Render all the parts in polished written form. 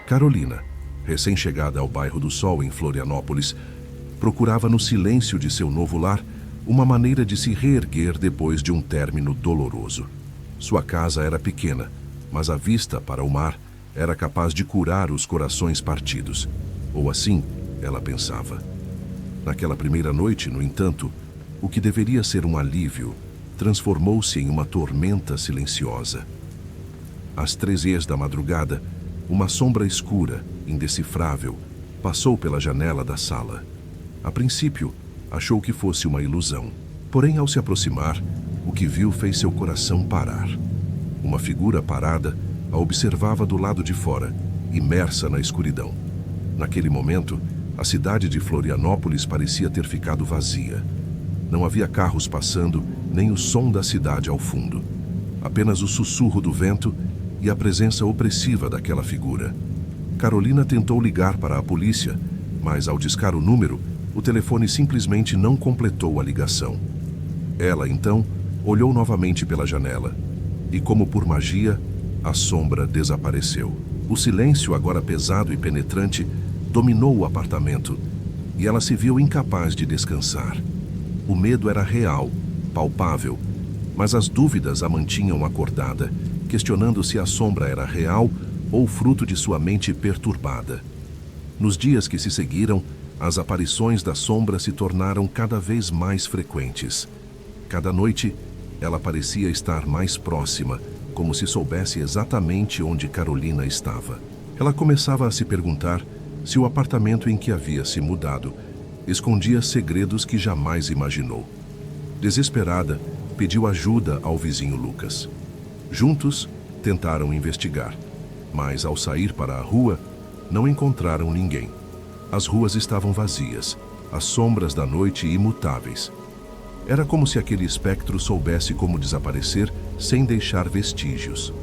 Carolina, recém-chegada ao bairro do Sol, em Florianópolis, procurava no silêncio de seu novo lar uma maneira de se reerguer depois de um término doloroso. Sua casa era pequena, mas a vista para o mar era capaz de curar os corações partidos. Ou assim, ela pensava. Naquela primeira noite, no entanto, o que deveria ser um alívio transformou-se em uma tormenta silenciosa. Às 3h da madrugada, uma sombra escura, indecifrável, passou pela janela da sala. A princípio, achou que fosse uma ilusão. Porém, ao se aproximar, o que viu fez seu coração parar. Uma figura parada a observava do lado de fora, imersa na escuridão. Naquele momento, a cidade de Florianópolis parecia ter ficado vazia. Não havia carros passando, nem o som da cidade ao fundo. Apenas o sussurro do vento e a presença opressiva daquela figura. Carolina tentou ligar para a polícia, mas ao discar o número, o telefone simplesmente não completou a ligação. Ela, então, olhou novamente pela janela e, como por magia, a sombra desapareceu. O silêncio, agora pesado e penetrante, dominou o apartamento e ela se viu incapaz de descansar. O medo era real, palpável, mas as dúvidas a mantinham acordada, questionando se a sombra era real ou fruto de sua mente perturbada. Nos dias que se seguiram, as aparições da sombra se tornaram cada vez mais frequentes. Cada noite, ela parecia estar mais próxima, como se soubesse exatamente onde Carolina estava. Ela começava a se perguntar se o apartamento em que havia se mudado escondia segredos que jamais imaginou. Desesperada, pediu ajuda ao vizinho Lucas. Juntos, tentaram investigar, mas ao sair para a rua, não encontraram ninguém. As ruas estavam vazias, as sombras da noite imutáveis. Era como se aquele espectro soubesse como desaparecer sem deixar vestígios.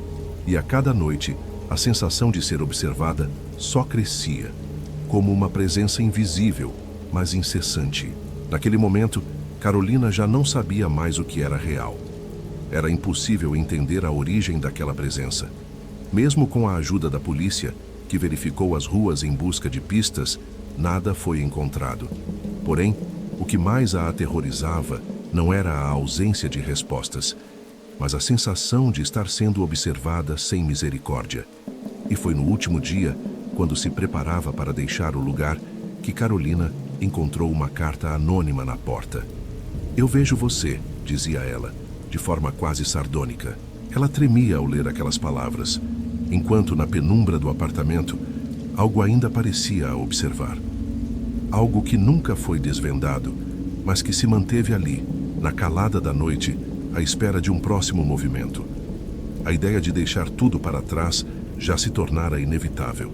E a cada noite, a sensação de ser observada só crescia, como uma presença invisível, mas incessante. Naquele momento, Carolina já não sabia mais o que era real. Era impossível entender a origem daquela presença. Mesmo com a ajuda da polícia, que verificou as ruas em busca de pistas, nada foi encontrado. Porém, o que mais a aterrorizava não era a ausência de respostas, mas a sensação de estar sendo observada sem misericórdia. E foi no último dia, quando se preparava para deixar o lugar, que Carolina encontrou uma carta anônima na porta. "Eu vejo você", dizia ela, de forma quase sardônica. Ela tremia ao ler aquelas palavras, enquanto na penumbra do apartamento, algo ainda parecia a observar. Algo que nunca foi desvendado, mas que se manteve ali, na calada da noite, à espera de um próximo movimento. A ideia de deixar tudo para trás já se tornara inevitável.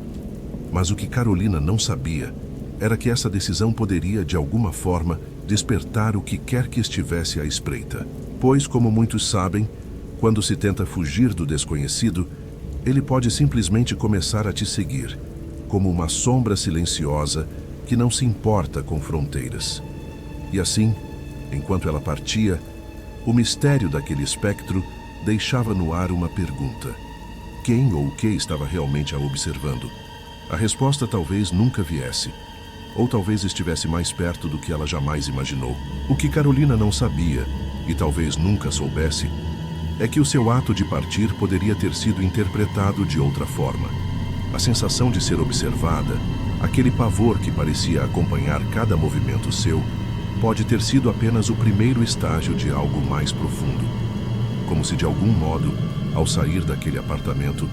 Mas o que Carolina não sabia era que essa decisão poderia, de alguma forma, despertar o que quer que estivesse à espreita. Pois, como muitos sabem, quando se tenta fugir do desconhecido, ele pode simplesmente começar a te seguir, como uma sombra silenciosa que não se importa com fronteiras. E assim, enquanto ela partia, o mistério daquele espectro deixava no ar uma pergunta. Quem ou o que estava realmente a observando? A resposta talvez nunca viesse, ou talvez estivesse mais perto do que ela jamais imaginou. O que Carolina não sabia, e talvez nunca soubesse, é que o seu ato de partir poderia ter sido interpretado de outra forma. A sensação de ser observada, aquele pavor que parecia acompanhar cada movimento seu, pode ter sido apenas o primeiro estágio de algo mais profundo. Como se de algum modo, ao sair daquele apartamento,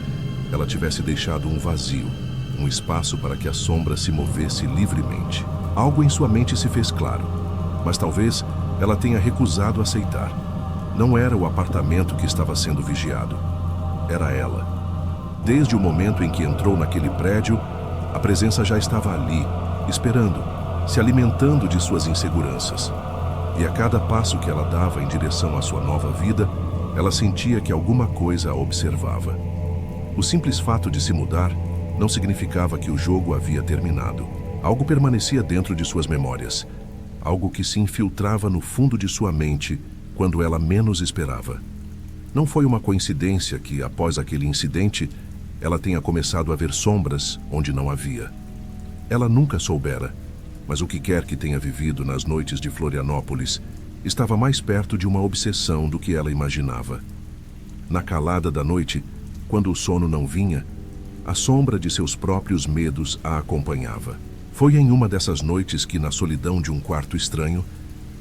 ela tivesse deixado um vazio, um espaço para que a sombra se movesse livremente. Algo em sua mente se fez claro, mas talvez ela tenha recusado aceitar. Não era o apartamento que estava sendo vigiado. Era ela. Desde o momento em que entrou naquele prédio, a presença já estava ali, esperando, se alimentando de suas inseguranças. E a cada passo que ela dava em direção à sua nova vida, ela sentia que alguma coisa a observava. O simples fato de se mudar não significava que o jogo havia terminado. Algo permanecia dentro de suas memórias. Algo que se infiltrava no fundo de sua mente quando ela menos esperava. Não foi uma coincidência que, após aquele incidente, ela tenha começado a ver sombras onde não havia. Ela nunca soubera, mas o que quer que tenha vivido nas noites de Florianópolis estava mais perto de uma obsessão do que ela imaginava. Na calada da noite, quando o sono não vinha, a sombra de seus próprios medos a acompanhava. Foi em uma dessas noites que, na solidão de um quarto estranho,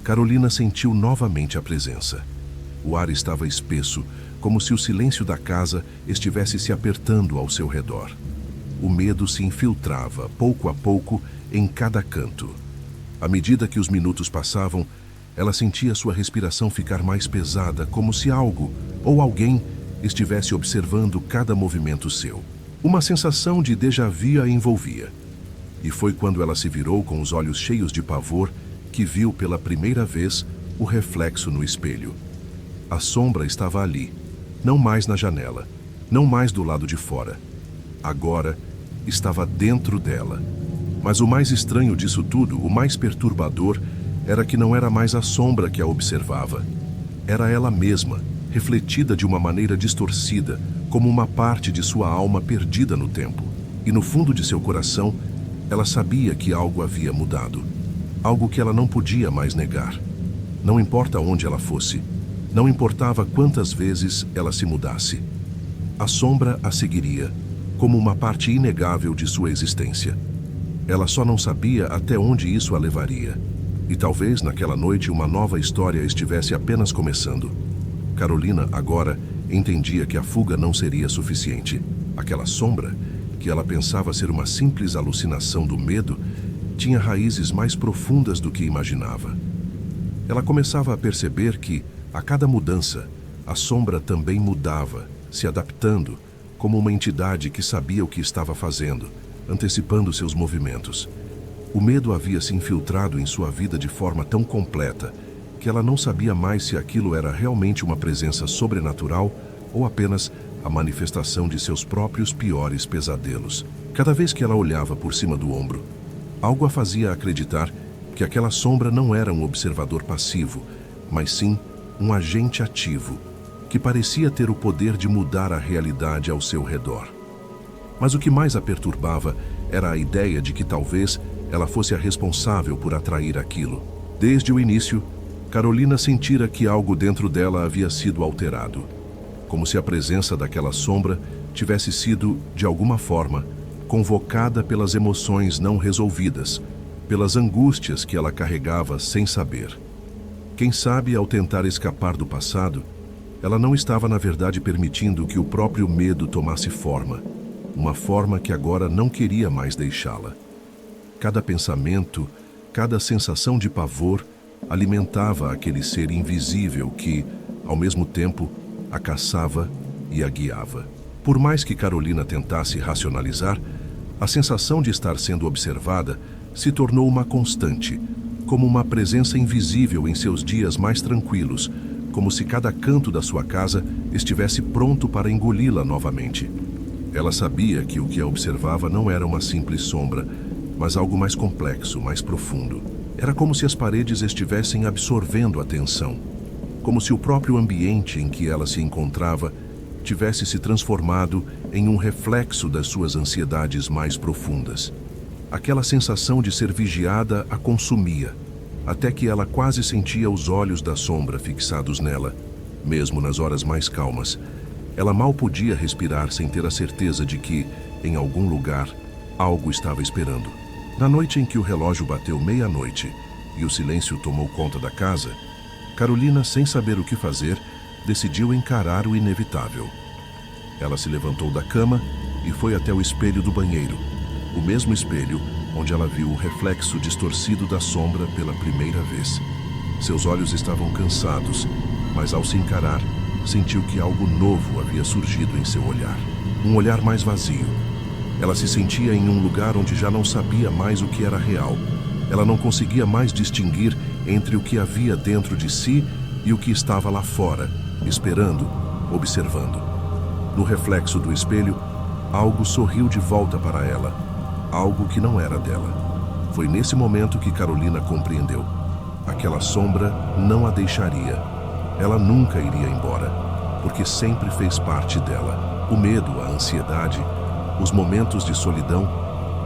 Carolina sentiu novamente a presença. O ar estava espesso, como se o silêncio da casa estivesse se apertando ao seu redor. O medo se infiltrava, pouco a pouco, em cada canto. À medida que os minutos passavam, ela sentia sua respiração ficar mais pesada, como se algo ou alguém estivesse observando cada movimento seu. Uma sensação de déjà-vu a envolvia. E foi quando ela se virou com os olhos cheios de pavor que viu pela primeira vez o reflexo no espelho. A sombra estava ali, não mais na janela, não mais do lado de fora. Agora estava dentro dela. Mas o mais estranho disso tudo, o mais perturbador, era que não era mais a sombra que a observava. Era ela mesma, refletida de uma maneira distorcida, como uma parte de sua alma perdida no tempo. E no fundo de seu coração, ela sabia que algo havia mudado. Algo que ela não podia mais negar. Não importa onde ela fosse, não importava quantas vezes ela se mudasse. A sombra a seguiria, como uma parte inegável de sua existência. Ela só não sabia até onde isso a levaria. E talvez naquela noite uma nova história estivesse apenas começando. Carolina, agora, entendia que a fuga não seria suficiente. Aquela sombra, que ela pensava ser uma simples alucinação do medo, tinha raízes mais profundas do que imaginava. Ela começava a perceber que, a cada mudança, a sombra também mudava, se adaptando, como uma entidade que sabia o que estava fazendo, antecipando seus movimentos. O medo havia se infiltrado em sua vida de forma tão completa que ela não sabia mais se aquilo era realmente uma presença sobrenatural ou apenas a manifestação de seus próprios piores pesadelos. Cada vez que ela olhava por cima do ombro, algo a fazia acreditar que aquela sombra não era um observador passivo, mas sim um agente ativo, que parecia ter o poder de mudar a realidade ao seu redor. Mas o que mais a perturbava era a ideia de que talvez ela fosse a responsável por atrair aquilo. Desde o início, Carolina sentira que algo dentro dela havia sido alterado, como se a presença daquela sombra tivesse sido, de alguma forma, convocada pelas emoções não resolvidas, pelas angústias que ela carregava sem saber. Quem sabe, ao tentar escapar do passado, ela não estava, na verdade, permitindo que o próprio medo tomasse forma, uma forma que agora não queria mais deixá-la. Cada pensamento, cada sensação de pavor alimentava aquele ser invisível que, ao mesmo tempo, a caçava e a guiava. Por mais que Carolina tentasse racionalizar, a sensação de estar sendo observada se tornou uma constante, como uma presença invisível em seus dias mais tranquilos, como se cada canto da sua casa estivesse pronto para engoli-la novamente. Ela sabia que o que a observava não era uma simples sombra, mas algo mais complexo, mais profundo. Era como se as paredes estivessem absorvendo a atenção, como se o próprio ambiente em que ela se encontrava tivesse se transformado em um reflexo das suas ansiedades mais profundas. Aquela sensação de ser vigiada a consumia, até que ela quase sentia os olhos da sombra fixados nela, mesmo nas horas mais calmas. Ela mal podia respirar sem ter a certeza de que, em algum lugar, algo estava esperando. Na noite em que o relógio bateu meia-noite e o silêncio tomou conta da casa, Carolina, sem saber o que fazer, decidiu encarar o inevitável. Ela se levantou da cama e foi até o espelho do banheiro, o mesmo espelho onde ela viu o reflexo distorcido da sombra pela primeira vez. Seus olhos estavam cansados, mas ao se encarar, sentiu que algo novo havia surgido em seu olhar. Um olhar mais vazio. Ela se sentia em um lugar onde já não sabia mais o que era real. Ela não conseguia mais distinguir entre o que havia dentro de si e o que estava lá fora, esperando, observando. No reflexo do espelho, algo sorriu de volta para ela, algo que não era dela. Foi nesse momento que Carolina compreendeu. Aquela sombra não a deixaria. Ela nunca iria embora. porque sempre fez parte dela. O medo, a ansiedade, os momentos de solidão,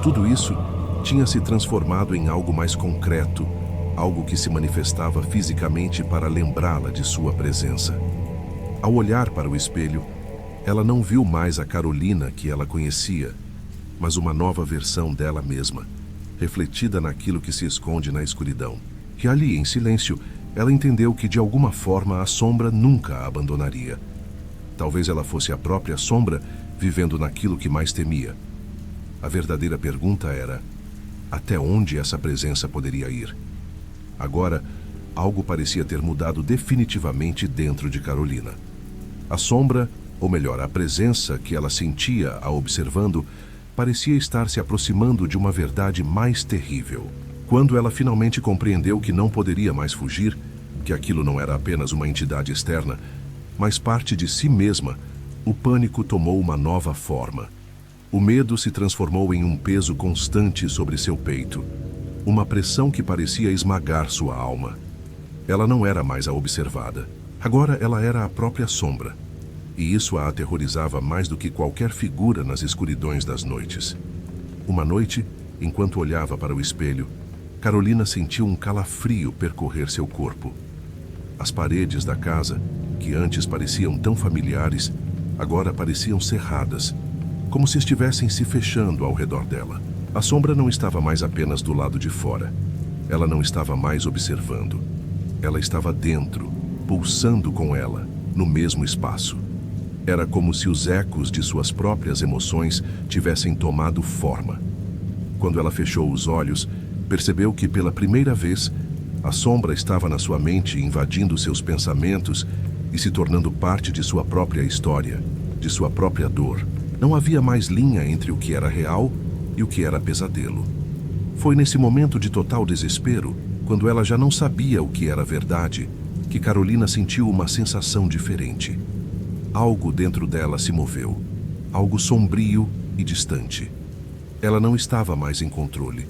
tudo isso tinha se transformado em algo mais concreto, algo que se manifestava fisicamente para lembrá-la de sua presença. Ao olhar para o espelho, ela não viu mais a Carolina que ela conhecia, mas uma nova versão dela mesma, refletida naquilo que se esconde na escuridão. E ali, em silêncio, ela entendeu que de alguma forma a sombra nunca a abandonaria. Talvez ela fosse a própria sombra vivendo naquilo que mais temia. A verdadeira pergunta era: até onde essa presença poderia ir? Agora, algo parecia ter mudado definitivamente dentro de Carolina. A sombra, ou melhor, a presença que ela sentia a observando, parecia estar se aproximando de uma verdade mais terrível. Quando ela finalmente compreendeu que não poderia mais fugir, que aquilo não era apenas uma entidade externa, mas parte de si mesma, o pânico tomou uma nova forma. O medo se transformou em um peso constante sobre seu peito, uma pressão que parecia esmagar sua alma. Ela não era mais a observada. Agora ela era a própria sombra. E isso a aterrorizava mais do que qualquer figura nas escuridões das noites. Uma noite, enquanto olhava para o espelho, Carolina sentiu um calafrio percorrer seu corpo. As paredes da casa, que antes pareciam tão familiares, agora pareciam cerradas, como se estivessem se fechando ao redor dela. A sombra não estava mais apenas do lado de fora. Ela não estava mais observando. Ela estava dentro, pulsando com ela, no mesmo espaço. Era como se os ecos de suas próprias emoções tivessem tomado forma. Quando ela fechou os olhos, percebeu que pela primeira vez, a sombra estava na sua mente, invadindo seus pensamentos e se tornando parte de sua própria história, de sua própria dor. Não havia mais linha entre o que era real e o que era pesadelo. Foi nesse momento de total desespero, quando ela já não sabia o que era verdade, que Carolina sentiu uma sensação diferente. Algo dentro dela se moveu, algo sombrio e distante. Ela não estava mais em controle.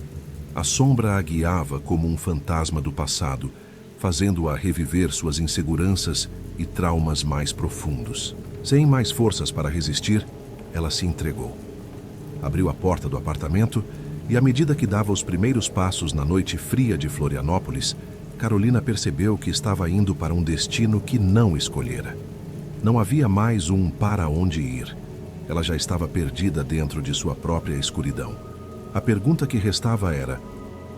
A sombra a guiava como um fantasma do passado, fazendo-a reviver suas inseguranças e traumas mais profundos. Sem mais forças para resistir, ela se entregou. Abriu a porta do apartamento e, à medida que dava os primeiros passos na noite fria de Florianópolis, Carolina percebeu que estava indo para um destino que não escolhera. Não havia mais um para onde ir. Ela já estava perdida dentro de sua própria escuridão. A pergunta que restava era: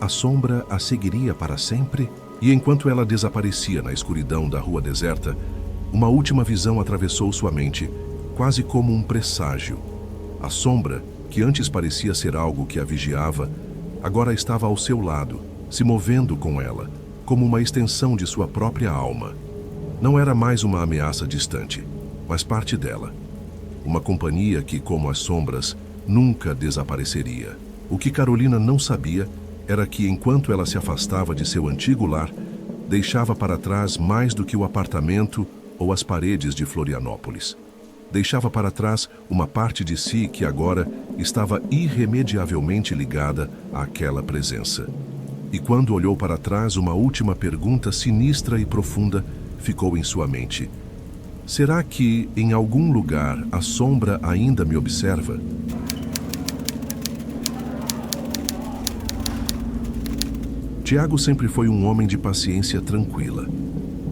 a sombra a seguiria para sempre? E enquanto ela desaparecia na escuridão da rua deserta, uma última visão atravessou sua mente, quase como um presságio. A sombra, que antes parecia ser algo que a vigiava, agora estava ao seu lado, se movendo com ela, como uma extensão de sua própria alma. Não era mais uma ameaça distante, mas parte dela. Uma companhia que, como as sombras, nunca desapareceria. O que Carolina não sabia era que, enquanto ela se afastava de seu antigo lar, deixava para trás mais do que o apartamento ou as paredes de Florianópolis. Deixava para trás uma parte de si que agora estava irremediavelmente ligada àquela presença. E quando olhou para trás, uma última pergunta sinistra e profunda ficou em sua mente. Será que, em algum lugar, a sombra ainda me observa? Tiago sempre foi um homem de paciência tranquila.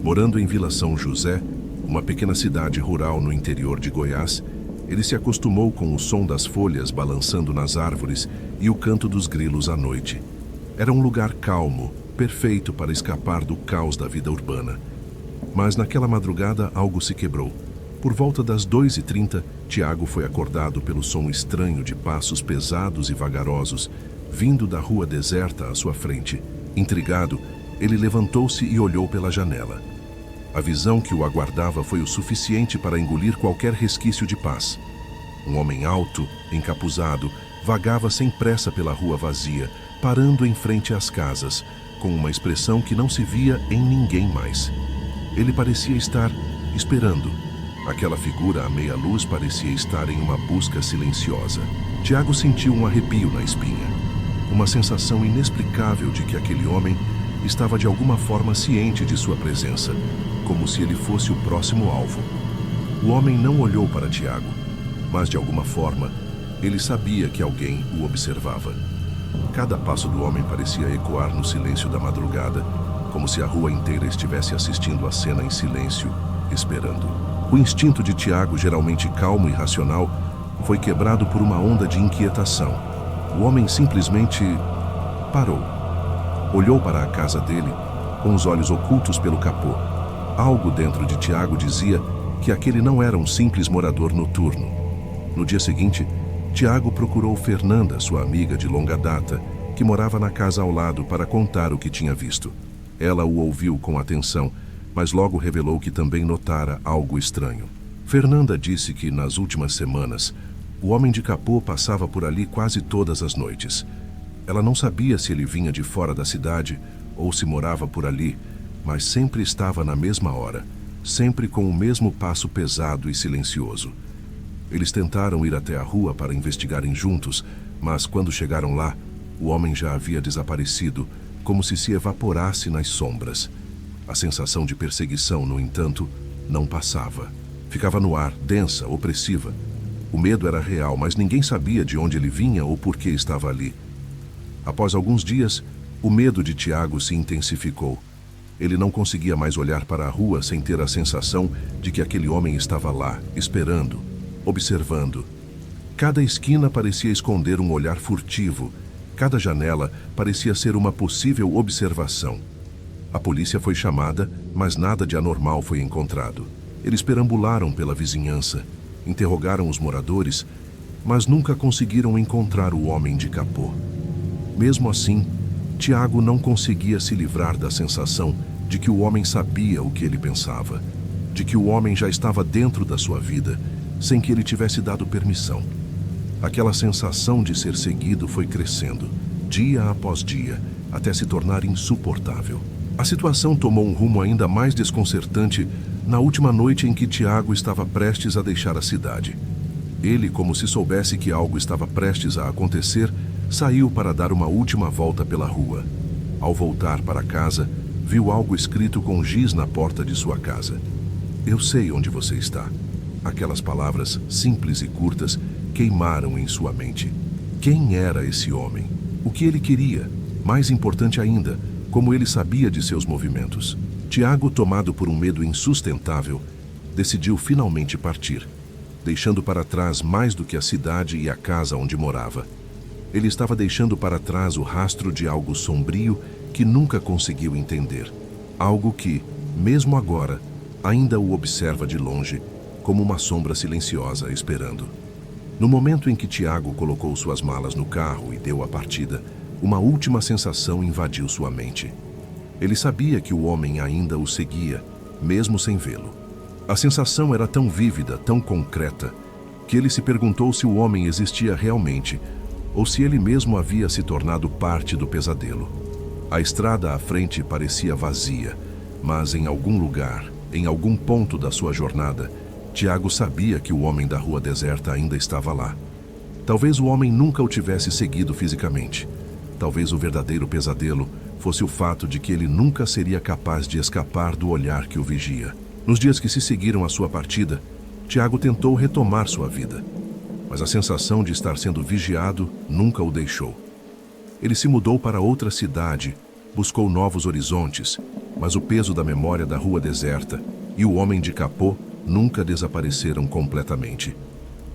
Morando em Vila São José, uma pequena cidade rural no interior de Goiás, ele se acostumou com o som das folhas balançando nas árvores e o canto dos grilos à noite. Era um lugar calmo, perfeito para escapar do caos da vida urbana. Mas naquela madrugada algo se quebrou. Por volta das 2h30, Tiago foi acordado pelo som estranho de passos pesados e vagarosos, vindo da rua deserta à sua frente. Intrigado, ele levantou-se e olhou pela janela. A visão que o aguardava foi o suficiente para engolir qualquer resquício de paz. Um homem alto, encapuzado, vagava sem pressa pela rua vazia, parando em frente às casas, com uma expressão que não se via em ninguém mais. Ele parecia estar esperando. Aquela figura à meia luz parecia estar em uma busca silenciosa. Tiago sentiu um arrepio na espinha. Uma sensação inexplicável de que aquele homem estava de alguma forma ciente de sua presença, como se ele fosse o próximo alvo. O homem não olhou para Tiago, mas de alguma forma, ele sabia que alguém o observava. Cada passo do homem parecia ecoar no silêncio da madrugada, como se a rua inteira estivesse assistindo a cena em silêncio, esperando. O instinto de Tiago, geralmente calmo e racional, foi quebrado por uma onda de inquietação. O homem simplesmente parou. Olhou para a casa dele, com os olhos ocultos pelo capô. Algo dentro de Tiago dizia que aquele não era um simples morador noturno. No dia seguinte, Tiago procurou Fernanda, sua amiga de longa data, que morava na casa ao lado, para contar o que tinha visto. Ela o ouviu com atenção, mas logo revelou que também notara algo estranho. Fernanda disse que, nas últimas semanas, o homem de capô passava por ali quase todas as noites. Ela não sabia se ele vinha de fora da cidade ou se morava por ali, mas sempre estava na mesma hora, sempre com o mesmo passo pesado e silencioso. Eles tentaram ir até a rua para investigarem juntos, mas quando chegaram lá, o homem já havia desaparecido, como se evaporasse nas sombras. A sensação de perseguição, no entanto, não passava. Ficava no ar, densa, opressiva. O medo era real, mas ninguém sabia de onde ele vinha ou por que estava ali. Após alguns dias, o medo de Tiago se intensificou. Ele não conseguia mais olhar para a rua sem ter a sensação de que aquele homem estava lá, esperando, observando. Cada esquina parecia esconder um olhar furtivo. Cada janela parecia ser uma possível observação. A polícia foi chamada, mas nada de anormal foi encontrado. Eles perambularam pela vizinhança, interrogaram os moradores, mas nunca conseguiram encontrar o homem de capô. Mesmo assim, Tiago não conseguia se livrar da sensação de que o homem sabia o que ele pensava, de que o homem já estava dentro da sua vida, sem que ele tivesse dado permissão. Aquela sensação de ser seguido foi crescendo, dia após dia, até se tornar insuportável. A situação tomou um rumo ainda mais desconcertante na última noite em que Tiago estava prestes a deixar a cidade. Ele, como se soubesse que algo estava prestes a acontecer, saiu para dar uma última volta pela rua. Ao voltar para casa, viu algo escrito com giz na porta de sua casa. "Eu sei onde você está." Aquelas palavras, simples e curtas, queimaram em sua mente. Quem era esse homem? O que ele queria? Mais importante ainda, como ele sabia de seus movimentos. Tiago, tomado por um medo insustentável, decidiu finalmente partir, deixando para trás mais do que a cidade e a casa onde morava. Ele estava deixando para trás o rastro de algo sombrio que nunca conseguiu entender. Algo que, mesmo agora, ainda o observa de longe, como uma sombra silenciosa esperando. No momento em que Tiago colocou suas malas no carro e deu a partida, uma última sensação invadiu sua mente. Ele sabia que o homem ainda o seguia, mesmo sem vê-lo. A sensação era tão vívida, tão concreta, que ele se perguntou se o homem existia realmente, ou se ele mesmo havia se tornado parte do pesadelo. A estrada à frente parecia vazia, mas em algum lugar, em algum ponto da sua jornada, Tiago sabia que o homem da rua deserta ainda estava lá. Talvez o homem nunca o tivesse seguido fisicamente. Talvez o verdadeiro pesadelo fosse o fato de que ele nunca seria capaz de escapar do olhar que o vigia. Nos dias que se seguiram à sua partida, Tiago tentou retomar sua vida, mas a sensação de estar sendo vigiado nunca o deixou. Ele se mudou para outra cidade, buscou novos horizontes, mas o peso da memória da rua deserta e o homem de capô nunca desapareceram completamente.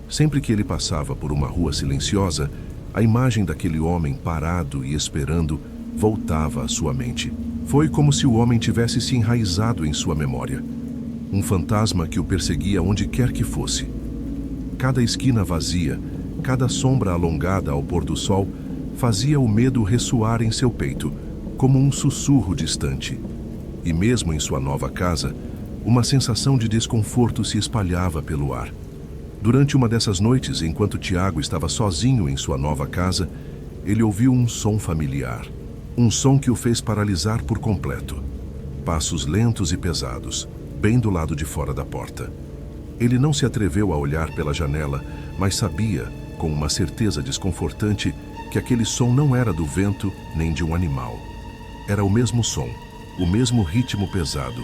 Sempre que ele passava por uma rua silenciosa, a imagem daquele homem parado e esperando voltava à sua mente. Foi como se o homem tivesse se enraizado em sua memória. Um fantasma que o perseguia onde quer que fosse. Cada esquina vazia, cada sombra alongada ao pôr do sol, fazia o medo ressoar em seu peito, como um sussurro distante. E mesmo em sua nova casa, uma sensação de desconforto se espalhava pelo ar. Durante uma dessas noites, enquanto Tiago estava sozinho em sua nova casa, ele ouviu um som familiar. Um som que o fez paralisar por completo. Passos lentos e pesados, bem do lado de fora da porta. Ele não se atreveu a olhar pela janela, mas sabia, com uma certeza desconfortante, que aquele som não era do vento nem de um animal. Era o mesmo som, o mesmo ritmo pesado,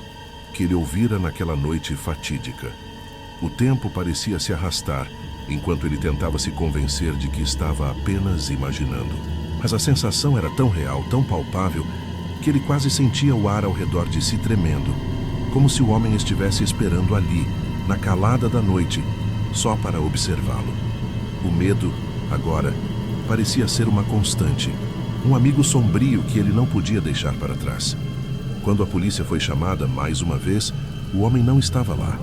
que ele ouvira naquela noite fatídica. O tempo parecia se arrastar, enquanto ele tentava se convencer de que estava apenas imaginando. Mas a sensação era tão real, tão palpável, que ele quase sentia o ar ao redor de si tremendo, como se o homem estivesse esperando ali, na calada da noite, só para observá-lo. O medo, agora, parecia ser uma constante, um amigo sombrio que ele não podia deixar para trás. Quando a polícia foi chamada mais uma vez, o homem não estava lá.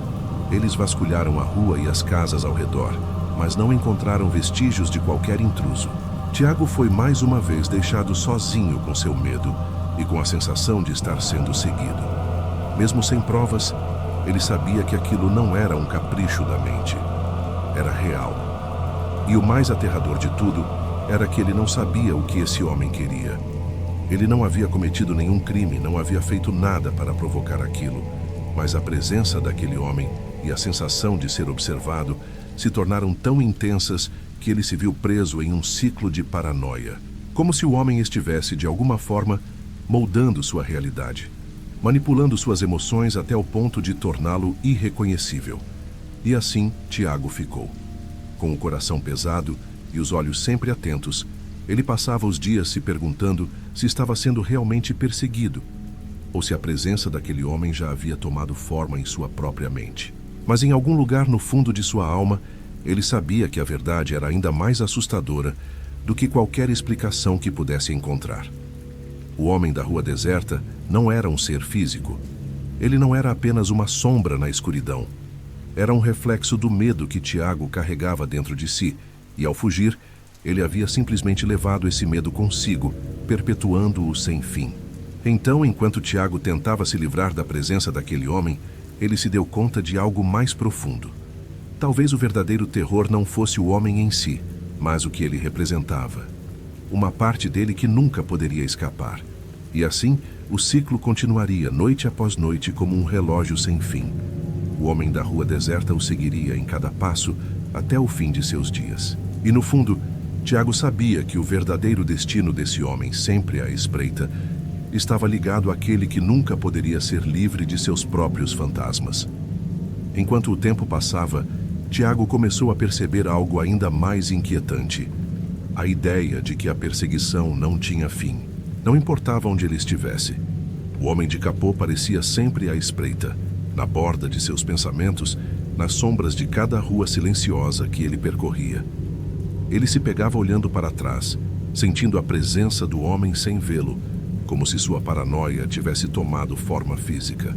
Eles vasculharam a rua e as casas ao redor, mas não encontraram vestígios de qualquer intruso. Tiago foi mais uma vez deixado sozinho com seu medo e com a sensação de estar sendo seguido. Mesmo sem provas, ele sabia que aquilo não era um capricho da mente. Era real. E o mais aterrador de tudo era que ele não sabia o que esse homem queria. Ele não havia cometido nenhum crime, não havia feito nada para provocar aquilo, mas a presença daquele homem e a sensação de ser observado se tornaram tão intensas que ele se viu preso em um ciclo de paranoia, como se o homem estivesse, de alguma forma, moldando sua realidade, manipulando suas emoções até o ponto de torná-lo irreconhecível. E assim, Tiago ficou. Com o coração pesado e os olhos sempre atentos, ele passava os dias se perguntando se estava sendo realmente perseguido, ou se a presença daquele homem já havia tomado forma em sua própria mente. Mas em algum lugar no fundo de sua alma, ele sabia que a verdade era ainda mais assustadora do que qualquer explicação que pudesse encontrar. O homem da rua deserta não era um ser físico. Ele não era apenas uma sombra na escuridão. Era um reflexo do medo que Tiago carregava dentro de si, e ao fugir, ele havia simplesmente levado esse medo consigo, perpetuando-o sem fim. Então, enquanto Tiago tentava se livrar da presença daquele homem, ele se deu conta de algo mais profundo. Talvez o verdadeiro terror não fosse o homem em si, mas o que ele representava. Uma parte dele que nunca poderia escapar. E assim, o ciclo continuaria noite após noite como um relógio sem fim. O homem da rua deserta o seguiria em cada passo até o fim de seus dias. E no fundo, Tiago sabia que o verdadeiro destino desse homem, sempre à espreita, estava ligado àquele que nunca poderia ser livre de seus próprios fantasmas. Enquanto o tempo passava, Tiago começou a perceber algo ainda mais inquietante. A ideia de que a perseguição não tinha fim. Não importava onde ele estivesse. O homem de capô parecia sempre à espreita, na borda de seus pensamentos, nas sombras de cada rua silenciosa que ele percorria. Ele se pegava olhando para trás, sentindo a presença do homem sem vê-lo, como se sua paranoia tivesse tomado forma física.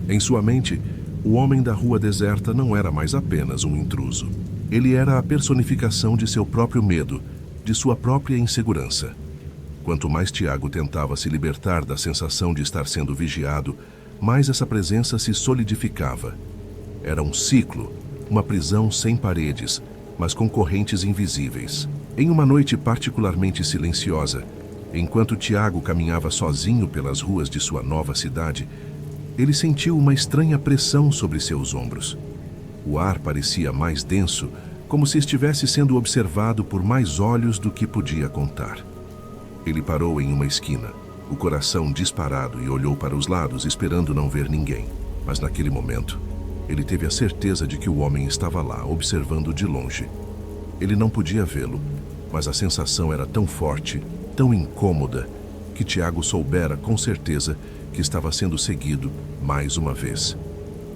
Em sua mente, o homem da rua deserta não era mais apenas um intruso. Ele era a personificação de seu próprio medo, de sua própria insegurança. Quanto mais Tiago tentava se libertar da sensação de estar sendo vigiado, mais essa presença se solidificava. Era um ciclo, uma prisão sem paredes, mas com correntes invisíveis. Em uma noite particularmente silenciosa, enquanto Tiago caminhava sozinho pelas ruas de sua nova cidade, ele sentiu uma estranha pressão sobre seus ombros. O ar parecia mais denso, como se estivesse sendo observado por mais olhos do que podia contar. Ele parou em uma esquina, o coração disparado, e olhou para os lados, esperando não ver ninguém. Mas naquele momento, ele teve a certeza de que o homem estava lá, observando de longe. Ele não podia vê-lo, mas a sensação era tão forte, tão incômoda, que Tiago soubera com certeza que estava sendo seguido mais uma vez.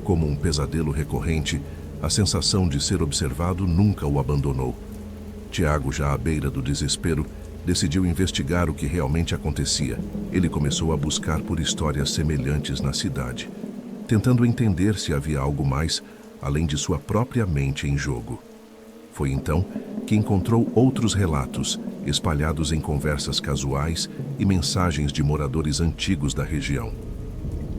Como um pesadelo recorrente, a sensação de ser observado nunca o abandonou. Tiago, já à beira do desespero, decidiu investigar o que realmente acontecia. Ele começou a buscar por histórias semelhantes na cidade, tentando entender se havia algo mais além de sua própria mente em jogo. Foi então que encontrou outros relatos, espalhados em conversas casuais e mensagens de moradores antigos da região.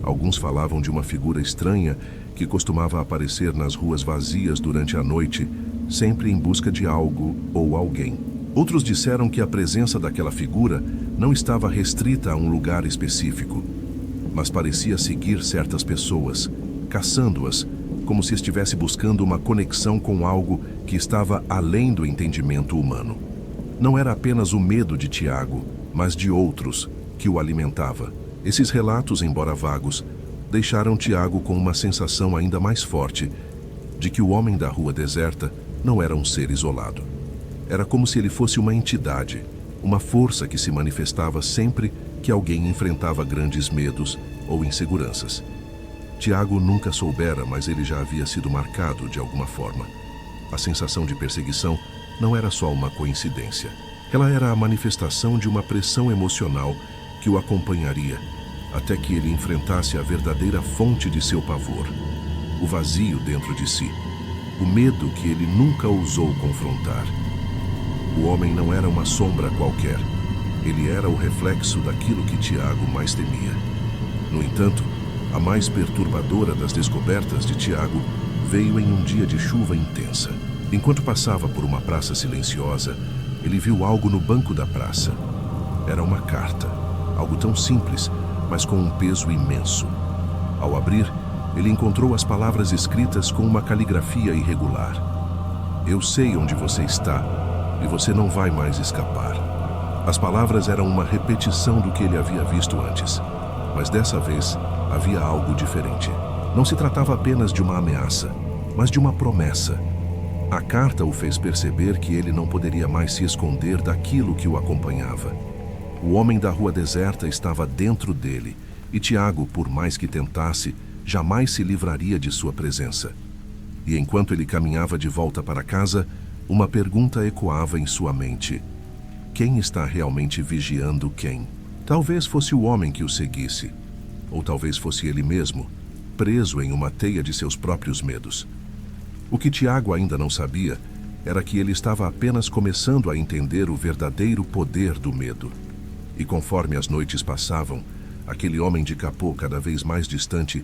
Alguns falavam de uma figura estranha que costumava aparecer nas ruas vazias durante a noite, sempre em busca de algo ou alguém. Outros disseram que a presença daquela figura não estava restrita a um lugar específico, mas parecia seguir certas pessoas, caçando-as, como se estivesse buscando uma conexão com algo que estava além do entendimento humano. Não era apenas o medo de Tiago, mas de outros, que o alimentava. Esses relatos, embora vagos, deixaram Tiago com uma sensação ainda mais forte de que o homem da rua deserta não era um ser isolado. Era como se ele fosse uma entidade, uma força que se manifestava sempre que alguém enfrentava grandes medos ou inseguranças. Tiago nunca soubera, mas ele já havia sido marcado de alguma forma. A sensação de perseguição não era só uma coincidência. Ela era a manifestação de uma pressão emocional que o acompanharia até que ele enfrentasse a verdadeira fonte de seu pavor, o vazio dentro de si, o medo que ele nunca ousou confrontar. O homem não era uma sombra qualquer. Ele era o reflexo daquilo que Tiago mais temia. No entanto, a mais perturbadora das descobertas de Tiago veio em um dia de chuva intensa. Enquanto passava por uma praça silenciosa, ele viu algo no banco da praça. Era uma carta, algo tão simples, mas com um peso imenso. Ao abrir, ele encontrou as palavras escritas com uma caligrafia irregular. Eu sei onde você está, e você não vai mais escapar. As palavras eram uma repetição do que ele havia visto antes, mas dessa vez havia algo diferente. Não se tratava apenas de uma ameaça, mas de uma promessa. A carta o fez perceber que ele não poderia mais se esconder daquilo que o acompanhava. O homem da rua deserta estava dentro dele, e Tiago, por mais que tentasse, jamais se livraria de sua presença. E enquanto ele caminhava de volta para casa, uma pergunta ecoava em sua mente. Quem está realmente vigiando quem? Talvez fosse o homem que o seguisse, ou talvez fosse ele mesmo, preso em uma teia de seus próprios medos. O que Tiago ainda não sabia era que ele estava apenas começando a entender o verdadeiro poder do medo. E conforme as noites passavam, aquele homem de capô cada vez mais distante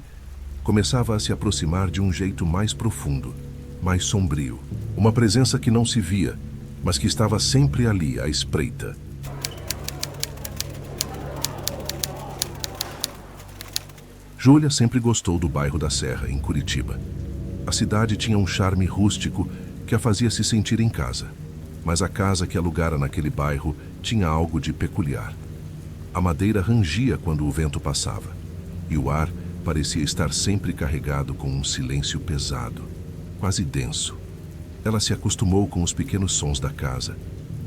começava a se aproximar de um jeito mais profundo, mais sombrio. Uma presença que não se via, mas que estava sempre ali, à espreita. Júlia sempre gostou do bairro da Serra, em Curitiba. A cidade tinha um charme rústico que a fazia se sentir em casa. Mas a casa que alugara naquele bairro tinha algo de peculiar. A madeira rangia quando o vento passava, e o ar parecia estar sempre carregado com um silêncio pesado, quase denso. Ela se acostumou com os pequenos sons da casa,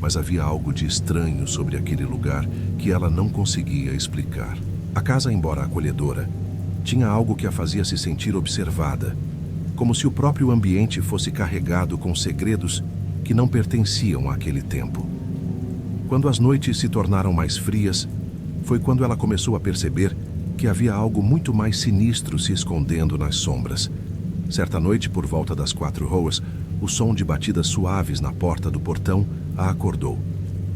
mas havia algo de estranho sobre aquele lugar que ela não conseguia explicar. A casa, embora acolhedora, tinha algo que a fazia se sentir observada, como se o próprio ambiente fosse carregado com segredos que não pertenciam àquele tempo. Quando as noites se tornaram mais frias, foi quando ela começou a perceber que havia algo muito mais sinistro se escondendo nas sombras. Certa noite, por volta das 4 horas, o som de batidas suaves na porta do portão a acordou.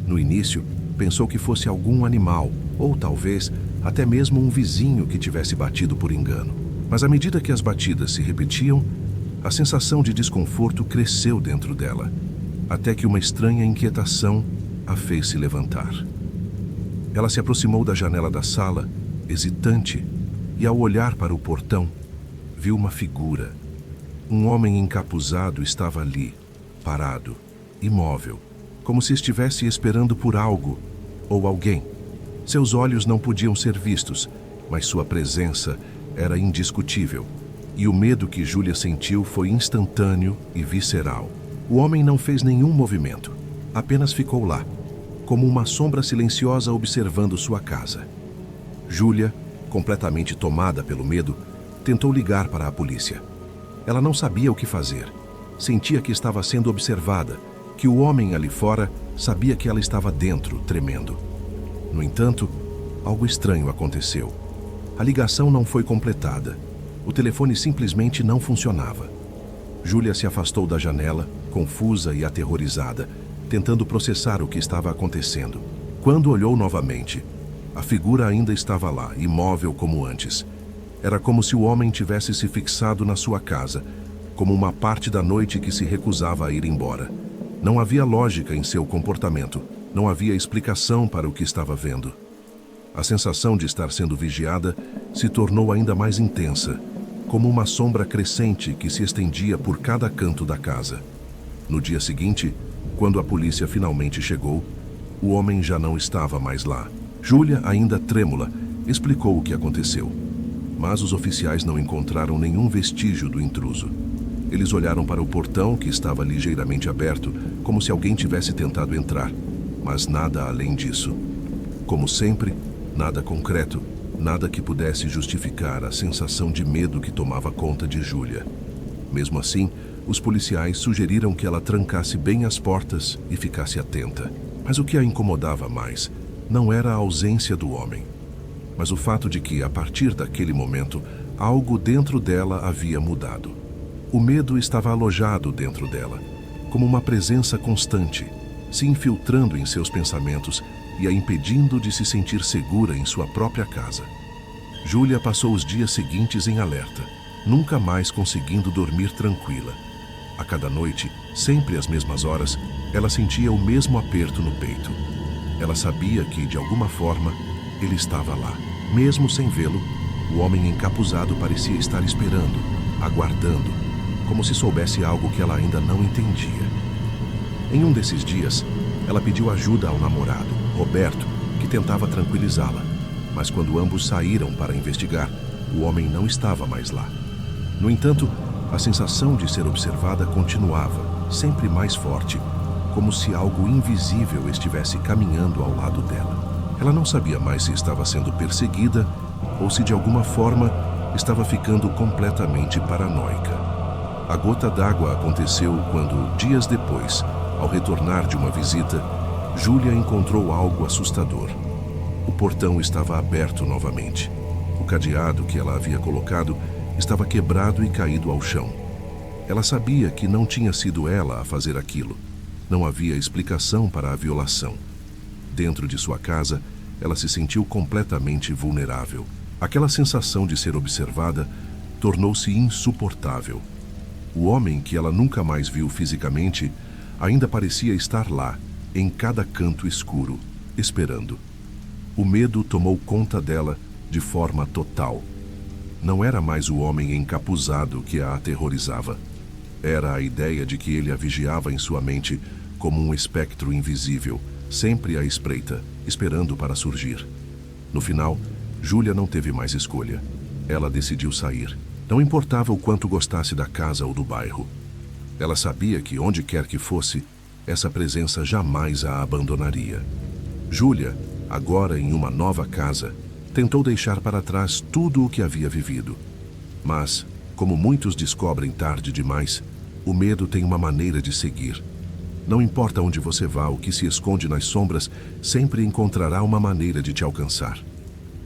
No início, pensou que fosse algum animal, ou talvez até mesmo um vizinho que tivesse batido por engano. Mas à medida que as batidas se repetiam, a sensação de desconforto cresceu dentro dela, até que uma estranha inquietação a fez se levantar. Ela se aproximou da janela da sala, hesitante, e ao olhar para o portão, viu uma figura. Um homem encapuzado estava ali, parado, imóvel, como se estivesse esperando por algo ou alguém. Seus olhos não podiam ser vistos, mas sua presença era indiscutível. E o medo que Júlia sentiu foi instantâneo e visceral. O homem não fez nenhum movimento, apenas ficou lá, como uma sombra silenciosa observando sua casa. Júlia, completamente tomada pelo medo, tentou ligar para a polícia. Ela não sabia o que fazer. Sentia que estava sendo observada, que o homem ali fora sabia que ela estava dentro, tremendo. No entanto, algo estranho aconteceu. A ligação não foi completada. O telefone simplesmente não funcionava. Júlia se afastou da janela, confusa e aterrorizada, tentando processar o que estava acontecendo. Quando olhou novamente, a figura ainda estava lá, imóvel como antes. Era como se o homem tivesse se fixado na sua casa, como uma parte da noite que se recusava a ir embora. Não havia lógica em seu comportamento, não havia explicação para o que estava vendo. A sensação de estar sendo vigiada se tornou ainda mais intensa, como uma sombra crescente que se estendia por cada canto da casa. No dia seguinte, quando a polícia finalmente chegou, o homem já não estava mais lá. Júlia, ainda trêmula, explicou o que aconteceu. Mas os oficiais não encontraram nenhum vestígio do intruso. Eles olharam para o portão, que estava ligeiramente aberto, como se alguém tivesse tentado entrar, mas nada além disso. Como sempre, nada concreto, nada que pudesse justificar a sensação de medo que tomava conta de Júlia. Mesmo assim, os policiais sugeriram que ela trancasse bem as portas e ficasse atenta. Mas o que a incomodava mais não era a ausência do homem, mas o fato de que, a partir daquele momento, algo dentro dela havia mudado. O medo estava alojado dentro dela, como uma presença constante, se infiltrando em seus pensamentos e a impedindo de se sentir segura em sua própria casa. Júlia passou os dias seguintes em alerta, nunca mais conseguindo dormir tranquila. A cada noite, sempre às mesmas horas, ela sentia o mesmo aperto no peito. Ela sabia que, de alguma forma, ele estava lá. Mesmo sem vê-lo, o homem encapuzado parecia estar esperando, aguardando, como se soubesse algo que ela ainda não entendia. Em um desses dias, ela pediu ajuda ao namorado, Roberto, que tentava tranquilizá-la. Mas quando ambos saíram para investigar, o homem não estava mais lá. No entanto, a sensação de ser observada continuava, sempre mais forte, como se algo invisível estivesse caminhando ao lado dela. Ela não sabia mais se estava sendo perseguida ou se de alguma forma estava ficando completamente paranoica. A gota d'água aconteceu quando, dias depois, ao retornar de uma visita, Júlia encontrou algo assustador. O portão estava aberto novamente. O cadeado que ela havia colocado estava quebrado e caído ao chão. Ela sabia que não tinha sido ela a fazer aquilo. Não havia explicação para a violação. Dentro de sua casa, ela se sentiu completamente vulnerável. Aquela sensação de ser observada tornou-se insuportável. O homem, que ela nunca mais viu fisicamente, ainda parecia estar lá, em cada canto escuro, esperando. O medo tomou conta dela de forma total. Não era mais o homem encapuzado que a aterrorizava. Era a ideia de que ele a vigiava em sua mente como um espectro invisível, sempre à espreita, esperando para surgir. No final, Júlia não teve mais escolha. Ela decidiu sair. Não importava o quanto gostasse da casa ou do bairro. Ela sabia que, onde quer que fosse, essa presença jamais a abandonaria. Júlia, agora em uma nova casa, tentou deixar para trás tudo o que havia vivido. Mas, como muitos descobrem tarde demais, o medo tem uma maneira de seguir. Não importa onde você vá, o que se esconde nas sombras sempre encontrará uma maneira de te alcançar.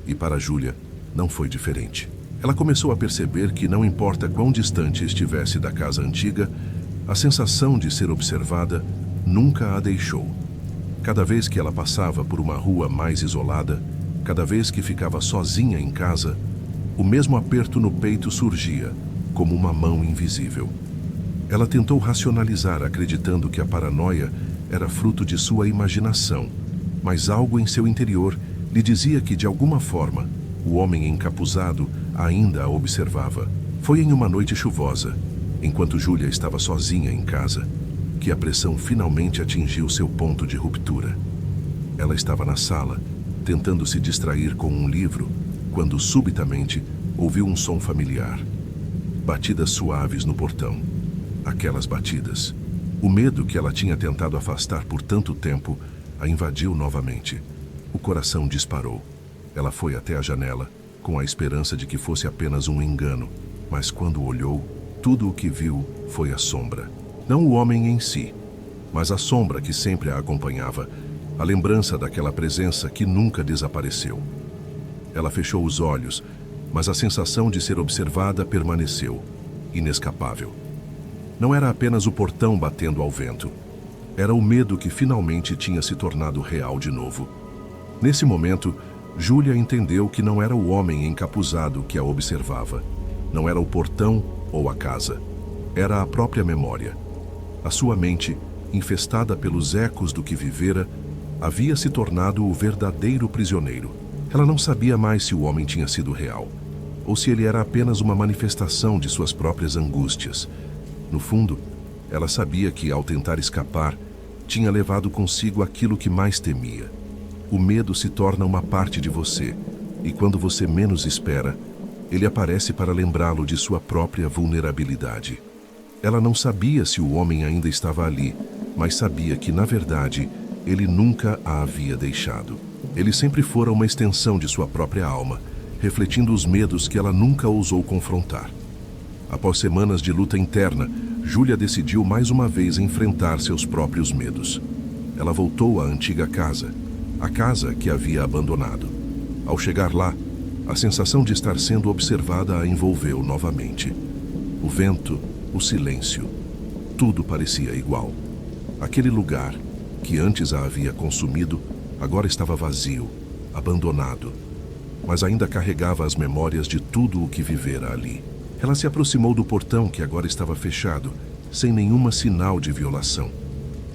E para Júlia, não foi diferente. Ela começou a perceber que, não importa quão distante estivesse da casa antiga, a sensação de ser observada nunca a deixou. Cada vez que ela passava por uma rua mais isolada, cada vez que ficava sozinha em casa, o mesmo aperto no peito surgia, como uma mão invisível. Ela tentou racionalizar, acreditando que a paranoia era fruto de sua imaginação, mas algo em seu interior lhe dizia que, de alguma forma, o homem encapuzado ainda a observava. Foi em uma noite chuvosa, enquanto Júlia estava sozinha em casa, que a pressão finalmente atingiu seu ponto de ruptura. Ela estava na sala, tentando se distrair com um livro, quando subitamente ouviu um som familiar. Batidas suaves no portão. Aquelas batidas. O medo que ela tinha tentado afastar por tanto tempo a invadiu novamente. O coração disparou. Ela foi até a janela, com a esperança de que fosse apenas um engano, mas quando olhou, tudo o que viu foi a sombra. Não o homem em si, mas a sombra que sempre a acompanhava, a lembrança daquela presença que nunca desapareceu. Ela fechou os olhos, mas a sensação de ser observada permaneceu, inescapável. Não era apenas o portão batendo ao vento. Era o medo que finalmente tinha se tornado real de novo. Nesse momento, Júlia entendeu que não era o homem encapuzado que a observava. Não era o portão ou a casa. Era a própria memória. A sua mente, infestada pelos ecos do que vivera, havia se tornado o verdadeiro prisioneiro. Ela não sabia mais se o homem tinha sido real, ou se ele era apenas uma manifestação de suas próprias angústias. No fundo, ela sabia que, ao tentar escapar, tinha levado consigo aquilo que mais temia. O medo se torna uma parte de você, e quando você menos espera, ele aparece para lembrá-lo de sua própria vulnerabilidade. Ela não sabia se o homem ainda estava ali, mas sabia que, na verdade, ele nunca a havia deixado. Ele sempre fora uma extensão de sua própria alma, refletindo os medos que ela nunca ousou confrontar. Após semanas de luta interna, Júlia decidiu mais uma vez enfrentar seus próprios medos. Ela voltou à antiga casa, a casa que havia abandonado. Ao chegar lá, a sensação de estar sendo observada a envolveu novamente. O vento, o silêncio, tudo parecia igual. Aquele lugar, que antes a havia consumido, agora estava vazio, abandonado, mas ainda carregava as memórias de tudo o que vivera ali. Ela se aproximou do portão que agora estava fechado, sem nenhuma sinal de violação.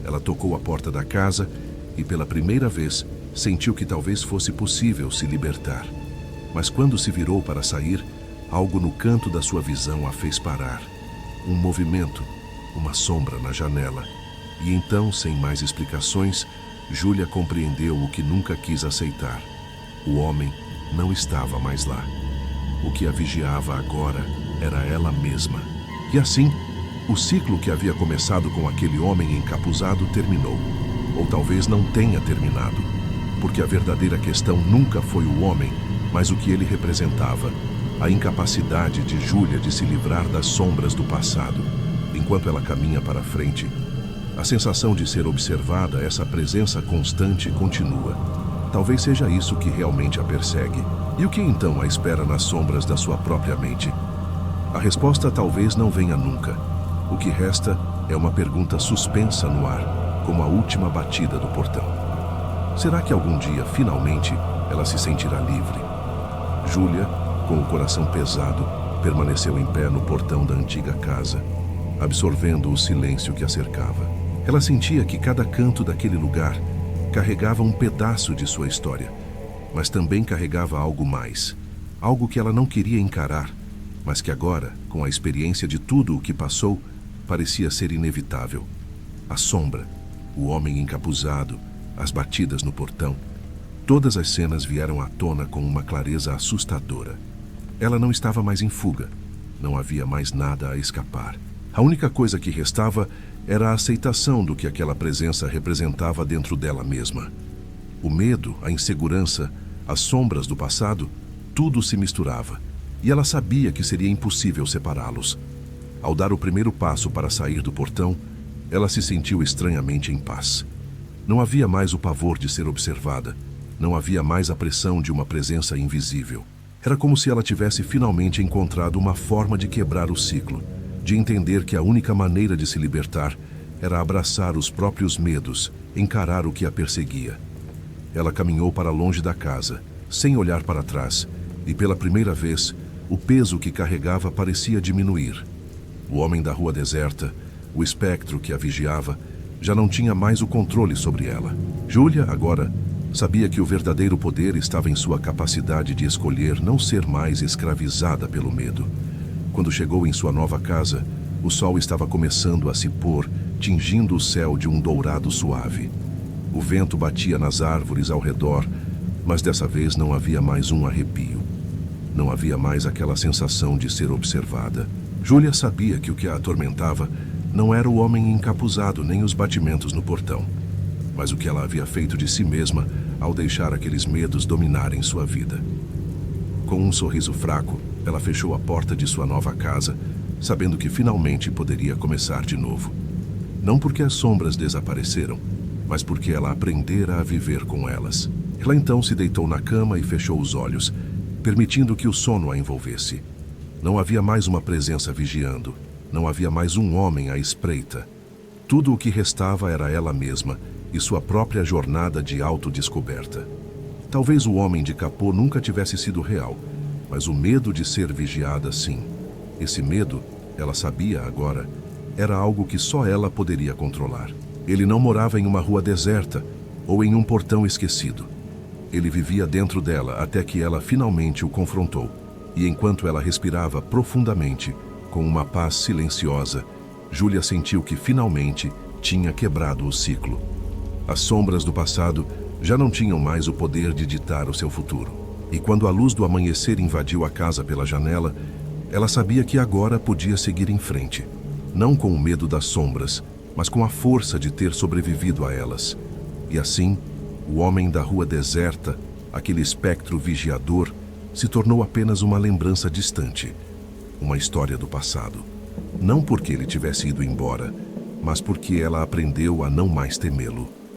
Ela tocou a porta da casa e, pela primeira vez, sentiu que talvez fosse possível se libertar. Mas quando se virou para sair, algo no canto da sua visão a fez parar. Um movimento, uma sombra na janela. E então, sem mais explicações, Júlia compreendeu o que nunca quis aceitar. O homem não estava mais lá. O que a vigiava agora era ela mesma. E assim, o ciclo que havia começado com aquele homem encapuzado terminou. Ou talvez não tenha terminado, porque a verdadeira questão nunca foi o homem, mas o que ele representava, a incapacidade de Júlia de se livrar das sombras do passado. Enquanto ela caminha para frente, a sensação de ser observada, essa presença constante, continua. Talvez seja isso que realmente a persegue. E o que então a espera nas sombras da sua própria mente? A resposta talvez não venha nunca. O que resta é uma pergunta suspensa no ar, como a última batida do portão. Será que algum dia, finalmente, ela se sentirá livre? Júlia, com o coração pesado, permaneceu em pé no portão da antiga casa, absorvendo o silêncio que a cercava. Ela sentia que cada canto daquele lugar carregava um pedaço de sua história, mas também carregava algo mais, algo que ela não queria encarar, mas que agora, com a experiência de tudo o que passou, parecia ser inevitável. A sombra, o homem encapuzado, as batidas no portão, todas as cenas vieram à tona com uma clareza assustadora. Ela não estava mais em fuga, não havia mais nada a escapar. A única coisa que restava era a aceitação do que aquela presença representava dentro dela mesma. O medo, a insegurança, as sombras do passado, tudo se misturava, e ela sabia que seria impossível separá-los. Ao dar o primeiro passo para sair do portão, ela se sentiu estranhamente em paz. Não havia mais o pavor de ser observada, não havia mais a pressão de uma presença invisível. Era como se ela tivesse finalmente encontrado uma forma de quebrar o ciclo, de entender que a única maneira de se libertar era abraçar os próprios medos, encarar o que a perseguia. Ela caminhou para longe da casa, sem olhar para trás, e pela primeira vez, o peso que carregava parecia diminuir. O homem da rua deserta, o espectro que a vigiava, já não tinha mais o controle sobre ela. Júlia, agora, sabia que o verdadeiro poder estava em sua capacidade de escolher não ser mais escravizada pelo medo. Quando chegou em sua nova casa, o sol estava começando a se pôr, tingindo o céu de um dourado suave. O vento batia nas árvores ao redor, mas dessa vez não havia mais um arrepio. Não havia mais aquela sensação de ser observada. Júlia sabia que o que a atormentava não era o homem encapuzado nem os batimentos no portão, mas o que ela havia feito de si mesma ao deixar aqueles medos dominarem sua vida. Com um sorriso fraco, ela fechou a porta de sua nova casa, sabendo que finalmente poderia começar de novo. Não porque as sombras desapareceram, mas porque ela aprendera a viver com elas. Ela então se deitou na cama e fechou os olhos, permitindo que o sono a envolvesse. Não havia mais uma presença vigiando, não havia mais um homem à espreita. Tudo o que restava era ela mesma e sua própria jornada de autodescoberta. Talvez o homem de capô nunca tivesse sido real, mas o medo de ser vigiada, sim. Esse medo, ela sabia agora, era algo que só ela poderia controlar. Ele não morava em uma rua deserta ou em um portão esquecido. Ele vivia dentro dela até que ela finalmente o confrontou. E enquanto ela respirava profundamente, com uma paz silenciosa, Júlia sentiu que finalmente tinha quebrado o ciclo. As sombras do passado já não tinham mais o poder de ditar o seu futuro. E quando a luz do amanhecer invadiu a casa pela janela, ela sabia que agora podia seguir em frente. não com o medo das sombras, mas com a força de ter sobrevivido a elas. E assim, o homem da rua deserta, aquele espectro vigiador, se tornou apenas uma lembrança distante, uma história do passado. Não porque ele tivesse ido embora, mas porque ela aprendeu a não mais temê-lo.